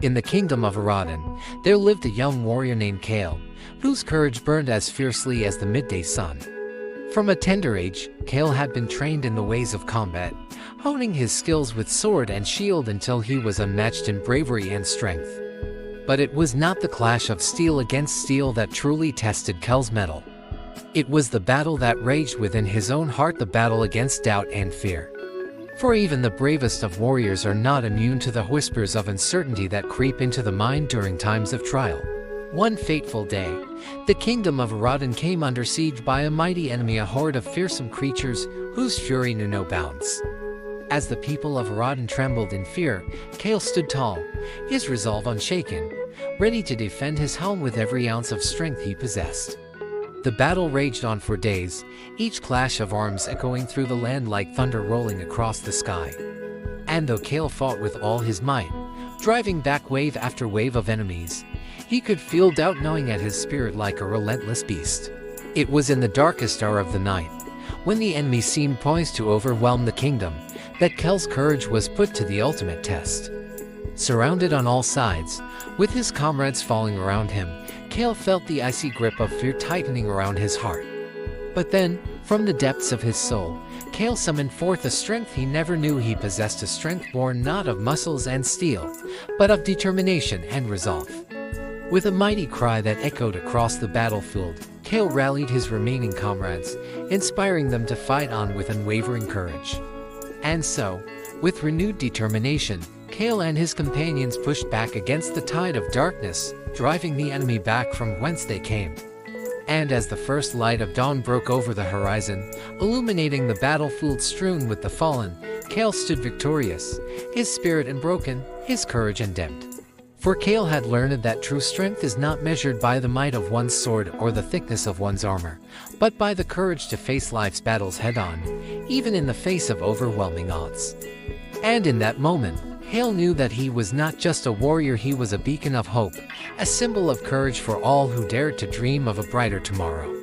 In the kingdom of Aradan, there lived a young warrior named Kale, whose courage burned as fiercely as the midday sun. From a tender age, Kale had been trained in the ways of combat, honing his skills with sword and shield until he was unmatched in bravery and strength. But it was not the clash of steel against steel that truly tested Kale's mettle. It was the battle that raged within his own heart, the battle against doubt and fear. For even the bravest of warriors are not immune to the whispers of uncertainty that creep into the mind during times of trial. One fateful day, the kingdom of Aradan came under siege by a mighty enemy, a horde of fearsome creatures whose fury knew no bounds. As the people of Aradan trembled in fear, Kale stood tall, his resolve unshaken, ready to defend his home with every ounce of strength he possessed. The battle raged on for days, each clash of arms echoing through the land like thunder rolling across the sky. And though Kale fought with all his might, driving back wave after wave of enemies, he could feel doubt gnawing at his spirit like a relentless beast. It was in the darkest hour of the night, when the enemy seemed poised to overwhelm the kingdom, that Kale's courage was put to the ultimate test. Surrounded on all sides, with his comrades falling around him, Kale felt the icy grip of fear tightening around his heart. But then, from the depths of his soul, Kale summoned forth a strength he never knew he possessed, a strength born not of muscles and steel, but of determination and resolve. With a mighty cry that echoed across the battlefield, Kale rallied his remaining comrades, inspiring them to fight on with unwavering courage. And so, with renewed determination, Kale and his companions pushed back against the tide of darkness, driving the enemy back from whence they came. And as the first light of dawn broke over the horizon, illuminating the battlefield strewn with the fallen, Kale stood victorious, his spirit unbroken, his courage undimmed. For Kale had learned that true strength is not measured by the might of one's sword or the thickness of one's armor, but by the courage to face life's battles head-on, even in the face of overwhelming odds. And in that moment, Kale knew that he was not just a warrior, he was a beacon of hope, a symbol of courage for all who dared to dream of a brighter tomorrow.